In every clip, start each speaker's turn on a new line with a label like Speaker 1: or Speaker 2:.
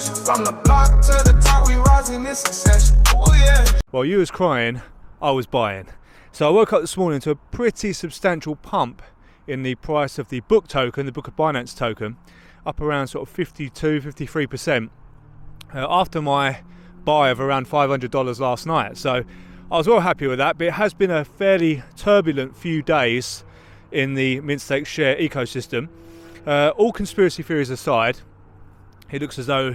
Speaker 1: From the block to the top, we rising in succession. Oh yeah.
Speaker 2: While you was crying, I was buying. So I woke up this morning to a pretty substantial pump in the price of the BOOK token, the Book of Binance token, up around sort of 52, 53% after my buy of around $500 last night. So I was well happy with that, but it has been a fairly turbulent few days in the MintStakeShare ecosystem. All conspiracy theories aside, it looks as though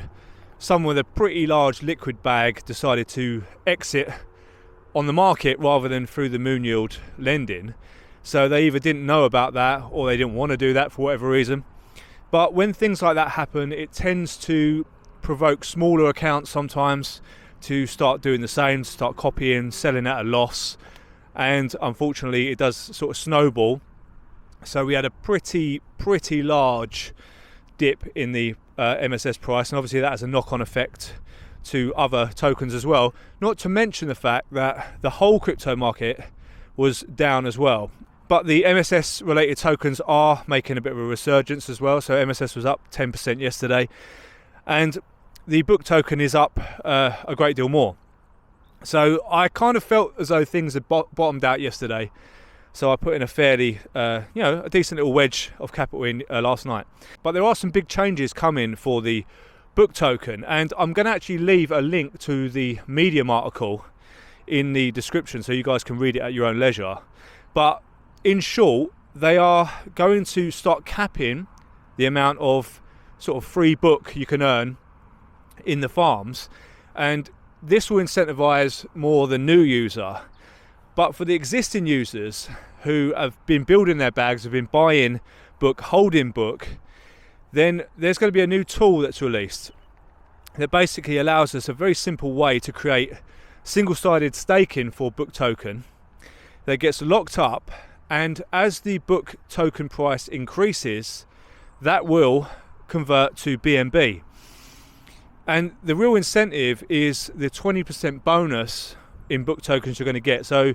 Speaker 2: someone with a pretty large liquid bag decided to exit on the market rather than through the Moonyield lending. So they either didn't know about that or they didn't want to do that for whatever reason. But when things like that happen, it tends to provoke smaller accounts sometimes to start doing the same, start copying, selling at a loss. And unfortunately, it does sort of snowball. So we had a pretty large dip in the MSS price, and obviously that has a knock-on effect to other tokens as well. Not to mention the fact that the whole crypto market was down as well. But the MSS related tokens are making a bit of a resurgence as well. So MSS was up 10% yesterday, and the BOOK token is up a great deal more. So I kind of felt as though things had bottomed out yesterday. So I put in a fairly, a decent little wedge of capital in last night. But there are some big changes coming for the BOOK token, and I'm going to actually leave a link to the Medium article in the description so you guys can read it at your own leisure. But in short, they are going to start capping the amount of sort of free BOOK you can earn in the farms, and this will incentivize more the new user. But for the existing users who have been building their bags, have been buying BOOK, holding BOOK, then there's going to be a new tool that's released that basically allows us a very simple way to create single-sided staking for BOOK token that gets locked up, and as the BOOK token price increases, that will convert to BNB. And the real incentive is the 20% bonus in BOOK tokens you're going to get. So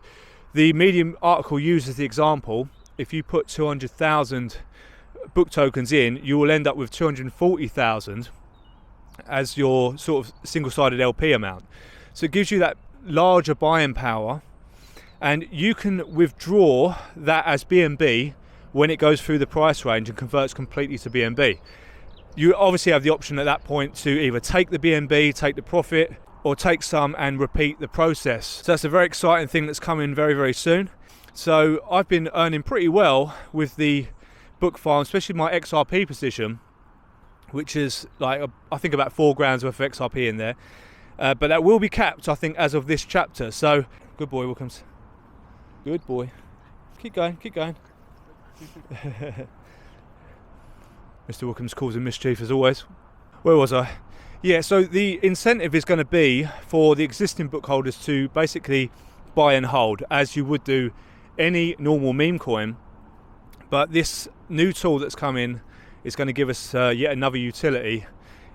Speaker 2: the Medium article uses the example, if you put 200,000 BOOK tokens in, you will end up with 240,000 as your sort of single-sided LP amount. So it gives you that larger buying power, and you can withdraw that as BNB when it goes through the price range and converts completely to BNB. You obviously have the option at that point to either take the BNB, take the profit, or take some and repeat the process. So that's a very exciting thing that's coming very, very soon. So I've been earning pretty well with the BOOK farm, especially my XRP position, which is like, I think about 4 grams worth of XRP in there. But that will be capped, I think, as of this chapter. So, good boy, Wilkins. Good boy. Keep going, keep going. Mr. Wilkins causing mischief as always. Where was I? Yeah, so the incentive is going to be for the existing BOOK holders to basically buy and hold, as you would do any normal meme coin. But this new tool that's come in is going to give us yet another utility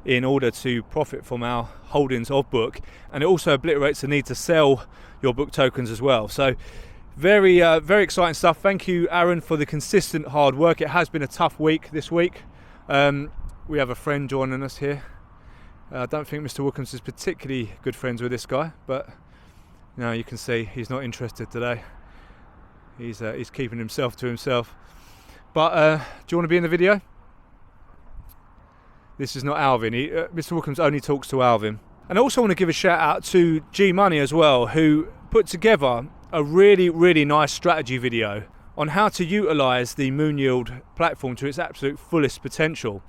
Speaker 2: in order to profit from our holdings of BOOK, and it also obliterates the need to sell your BOOK tokens as well. So very exciting stuff. Thank you, Aaron, for the consistent hard work. It has been a tough week this week. We have a friend joining us here. I don't think Mr. Wilkins is particularly good friends with this guy, but now you can see he's not interested today. He's keeping himself to himself. But do you want to be in the video? This is not Alvin. Mr. Wilkins only talks to Alvin. And I also want to give a shout out to G Money as well, who put together a really nice strategy video on how to utilize the Moonyield platform to its absolute fullest potential.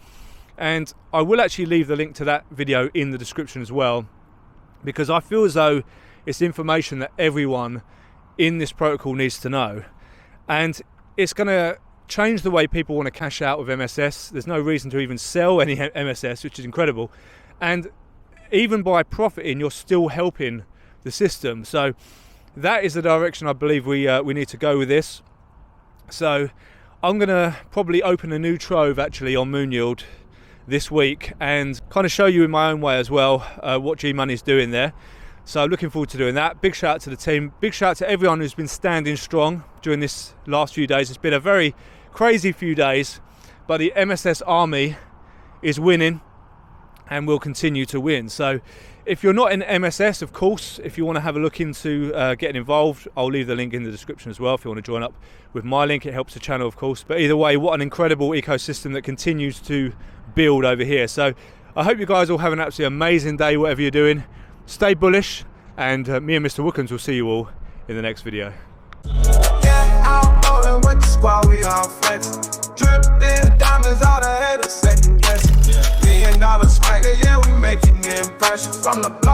Speaker 2: And I will actually leave the link to that video in the description as well, because I feel as though it's information that everyone in this protocol needs to know, and it's going to change the way people want to cash out with MSS. There's no reason to even sell any MSS, which is incredible, and even by profiting, you're still helping the system. So that is the direction I believe we need to go with this. So I'm going to probably open a new trove actually on Moonyield this week and kind of show you in my own way as well what G Money's doing there. So looking forward to doing that. Big shout out to the team. Big shout out to everyone who's been standing strong during this last few days. It's been a very crazy few days, but the MSS army is winning, and we'll continue to win. So if you're not in MSS, of course, if you want to have a look into getting involved, I'll leave the link in the description as well if you want to join up with my link. It helps the channel, of course. But either way, what an incredible ecosystem that continues to build over here. So I hope you guys all have an absolutely amazing day, whatever you're doing. Stay bullish, and me and Mr. Wookums will see you all in the next video.
Speaker 1: Yeah, out rolling with the squad, we all flex. Dripping diamonds, all the haters second guessing. $1 million swagger, yeah, we making impression from the block.